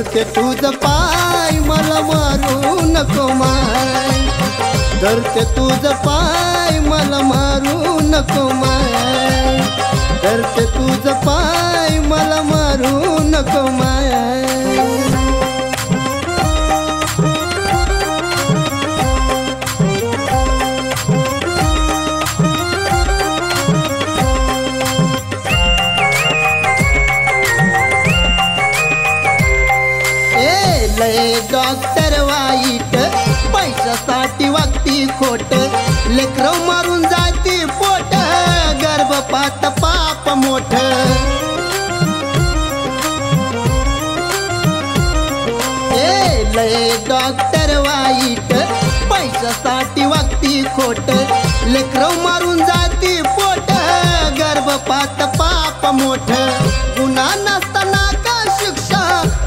धरते तुझ पाय मला मारू नको माय, धरते तुझ पाय मला मारू नको माय, धरते तुझ पाय मला मारू नको माय। लय डॉक्टर वाईट पैशासाठी वागती खोट, लेकरं मारून जाती पोट, गर्भपात पाप मोठ। लय डॉक्टर वाईट पैशासाठी वागती खोट, लेकरं मारून जाती पोट, गर्भपात पाप मोठ। गुन्हा नसताना का शिक्षा,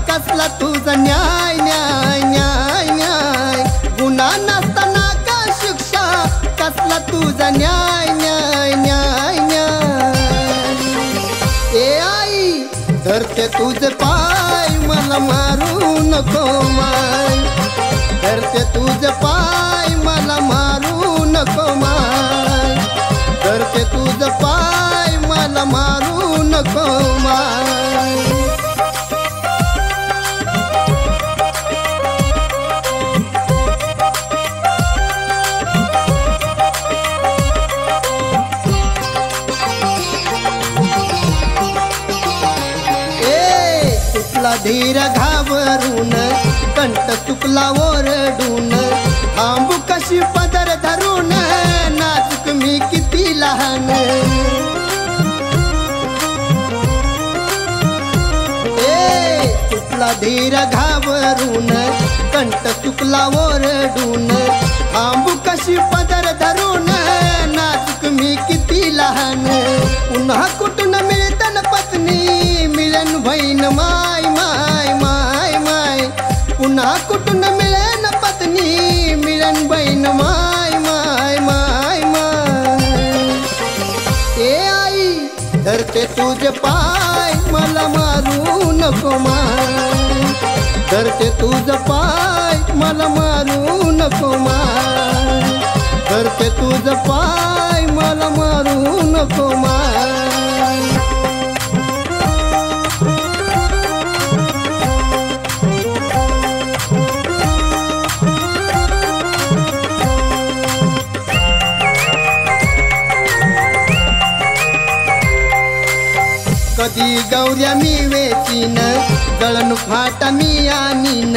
कसला तुझा न्याय न्याय न्याय न्याय, गुन्हा नसताना का शिक्षा, कसला तुझा न्याय न्याय न्याय न्याय। ए आई धरते तुझे पाय मला मारू नको माय, धरते तुझे पाय मला मारू नको माय, धरते तुझे पाय मला मारू नको माय। धीर घाबरून कंठ चुकला ओरडून, थांबू कशी पदर धरून, नाजूक मी किती लहान। चुकला धीर घाबरून कंठ चुकला ओरडून, थांबू कशी पदर धरून, नाजूक मी किती लहान। पुन्हा कुठून मिळतन पत्नी, मिळन बहीण माय माय माय माय, पुन्हा कुठून मिळेन पत्नी, मिळन बहीण माय माय माय माय। ए आई धरते तुझे पाय मला मारू नको माय, धरते तुझ पाय मला मारू नको माय, धरते तुझ पाय मला मारू नको माय। कधी गौऱ्या मी वेचीन, गळण फाटा मी आणीन,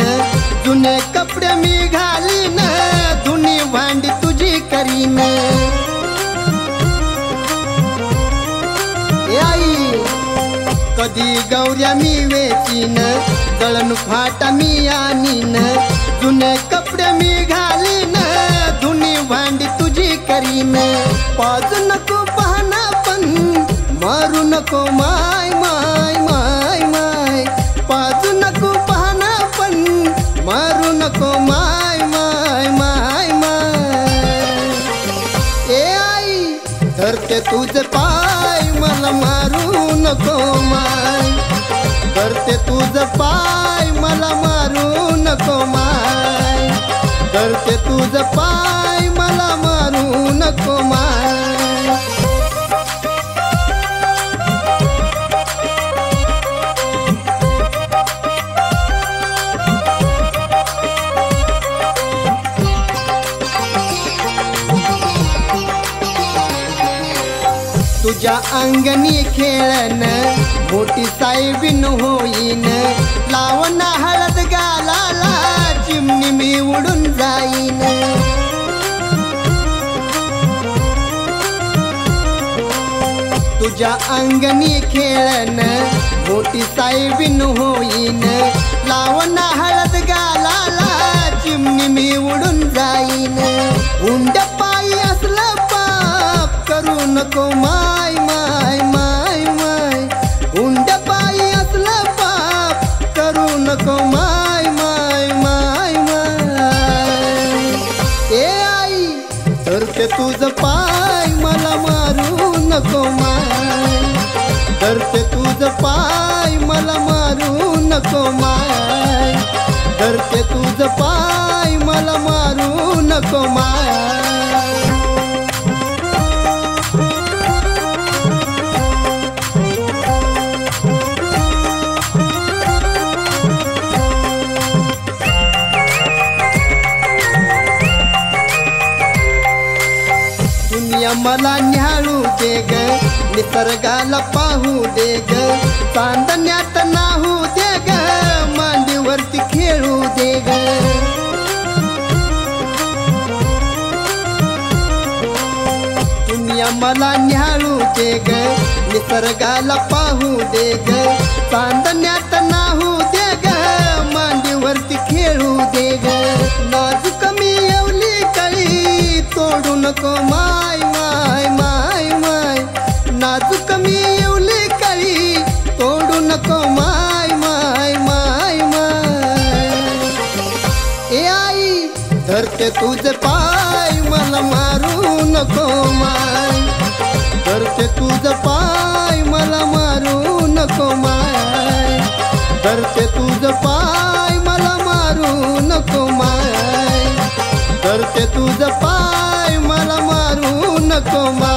जुने कपडे मी घालीन, धुनी भांडी तुझी करीन। आई कधी गौऱ्या मी वेचीन, गळण फाटा मी आणीन, जुने कपडे मी घालीन, धुनी भांडी तुझी करीन। पाजू नको पाहना पण मारू नको माय माय माय माय, पाजू नको पाहना पण मारू नको माय माय माय माय। ए आई धरते तुझे पाय मला मारू नको माय, धरते तुझ पाय मला मारू नको माय, धरते तुझ पाय मला मारू नको माय। तुझ्या अंगणी खेळन मोठी साहेबीन होईन, लावण हळद गालाला चिमणी मी उडून जाईन। तुझ्या अंगणी खेळन मोठी साहेबीन होईन, लावण हळद गालाला चिमणी मी उडून जाईन। हुंड पायी असलं पाप करू नको माय माय माय माय, हुंड पायी असलं पाप करू नको माय माय माय माय। ए आई धरते तुझ पाय मला मारू नको माय, धरते तुझ पाय मला मारू नको माय, धरते तुझ पाय मला मारू नको माय. दुनिया मला न्याळू दे ग, निसर्गाला पाहू दे ग, चांदण्यात नाहू दे ग, मांडीवरती खेळू दे ग. दुनिया मला न्याळू दे ग, निसर्गाला पाहू दे ग, चांदण्यात नाहू दे ग, मांडीवरती खेळू दे ग. नाजूक मी येवली कळी तोडू नको माय माय माय माय. नाजूक मी येवली कळी तोडू नको माय माय माय माय. ए आई धरते तुझे पाय मला मारू नको माय. धरते तुझ पाय मला मारू नको माय. धरते तुझ पाय मला मारू नको माय. धरते तुझ पाय मला मारू नको माय.